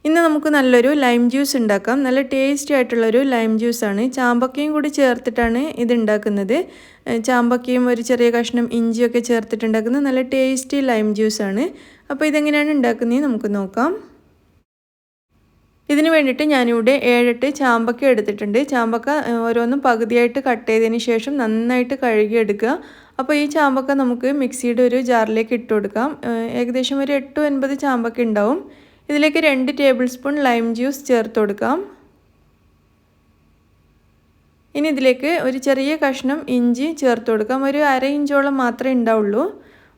ഇന്ന് നമുക്ക് നല്ലൊരു ലൈം ജ്യൂസ് ഉണ്ടാക്കാം. നല്ല ടേസ്റ്റി ആയിട്ടുള്ളൊരു ലൈം ജ്യൂസാണ്. ചാമ്പക്കയും കൂടി ചേർത്തിട്ടാണ് ഇത് ഉണ്ടാക്കുന്നത്. ചാമ്പക്കയും ഒരു ചെറിയ കഷ്ണം ഇഞ്ചിയൊക്കെ ചേർത്തിട്ടുണ്ടാക്കുന്ന നല്ല ടേസ്റ്റി ലൈം ജ്യൂസാണ്. അപ്പോൾ ഇതെങ്ങനെയാണ് ഉണ്ടാക്കുന്നത് നമുക്ക് നോക്കാം. ഇതിന് വേണ്ടിയിട്ട് ഞാനിവിടെ 7-8 ചാമ്പക്ക എടുത്തിട്ടുണ്ട്. ചാമ്പക്ക ഓരോന്നും പകുതിയായിട്ട് കട്ട് ചെയ്തതിന് ശേഷം നന്നായിട്ട് കഴുകിയെടുക്കുക. അപ്പോൾ ഈ ചാമ്പക്ക നമുക്ക് മിക്സിയുടെ ഒരു ജാറിലേക്ക് ഇട്ട് കൊടുക്കാം. ഏകദേശം ഒരു 8-9 ചാമ്പക്ക ഉണ്ടാവും. ഇതിലേക്ക് 2 ടേബിൾ സ്പൂൺ ലൈം ജ്യൂസ് ചേർത്ത് കൊടുക്കാം. ഇനി ഇതിലേക്ക് ഒരു ചെറിയ കഷ്ണം ഇഞ്ചി ചേർത്ത് കൊടുക്കാം. ഒരു 1/2 ഇഞ്ചോളം മാത്രമേ ഉണ്ടാവുള്ളൂ.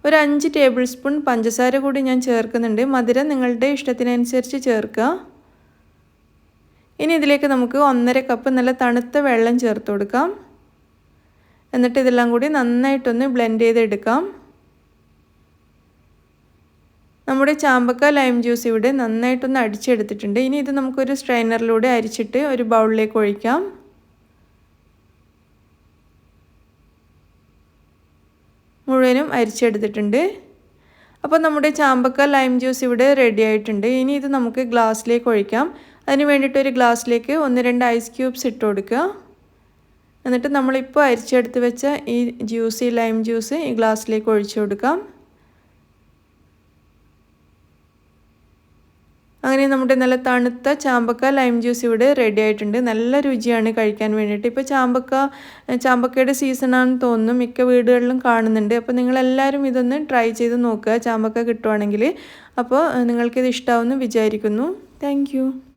ഒരു 5 ടേബിൾ സ്പൂൺ പഞ്ചസാര കൂടി ഞാൻ ചേർക്കുന്നുണ്ട്. മധുരം നിങ്ങളുടെ ഇഷ്ടത്തിനനുസരിച്ച് ചേർക്കുക. ഇനി ഇതിലേക്ക് നമുക്ക് 1.5 കപ്പ് നല്ല തണുത്ത വെള്ളം ചേർത്ത് കൊടുക്കാം. എന്നിട്ട് ഇതെല്ലാം കൂടി നന്നായിട്ടൊന്ന് ബ്ലെൻഡ് ചെയ്തെടുക്കാം. നമ്മുടെ ചാമ്പക്ക ലൈം ജ്യൂസ് ഇവിടെ നന്നായിട്ടൊന്ന് അടിച്ചെടുത്തിട്ടുണ്ട്. ഇനി ഇത് നമുക്കൊരു സ്ട്രെയിനറിലൂടെ അരിച്ചിട്ട് ഒരു ബൗളിലേക്ക് ഒഴിക്കാം. മുഴുവനും അരിച്ചെടുത്തിട്ടുണ്ട്. അപ്പോൾ നമ്മുടെ ചാമ്പക്ക ലൈം ജ്യൂസ് ഇവിടെ റെഡി ആയിട്ടുണ്ട്. ഇനി ഇത് നമുക്ക് ഗ്ലാസ്സിലേക്ക് ഒഴിക്കാം. അതിന് വേണ്ടിയിട്ട് ഒരു ഗ്ലാസ്സിലേക്ക് 1-2 ഐസ് ക്യൂബ്സ് ഇട്ട് കൊടുക്കുക. എന്നിട്ട് നമ്മളിപ്പോൾ അരിച്ചെടുത്ത് വെച്ച ഈ ലൈം ജ്യൂസ് ഈ ഗ്ലാസ്സിലേക്ക് ഒഴിച്ചു കൊടുക്കാം. അങ്ങനെ നമ്മുടെ നല്ല തണുത്ത ചാമ്പക്ക ലൈം ജ്യൂസ് ഇവിടെ റെഡി ആയിട്ടുണ്ട്. നല്ല രുചിയാണ് കഴിക്കാൻ വേണ്ടിയിട്ട്. ഇപ്പോൾ ചാമ്പക്കയുടെ സീസണാണെന്ന് തോന്നുന്നു. മിക്ക വീടുകളിലും കാണുന്നുണ്ട്. അപ്പോൾ നിങ്ങളെല്ലാവരും ഇതൊന്ന് ട്രൈ ചെയ്ത് നോക്കുക ചാമ്പക്ക കിട്ടുവാണെങ്കിൽ. അപ്പോൾ നിങ്ങൾക്കിത് ഇഷ്ടമാവുമെന്ന് വിചാരിക്കുന്നു. താങ്ക്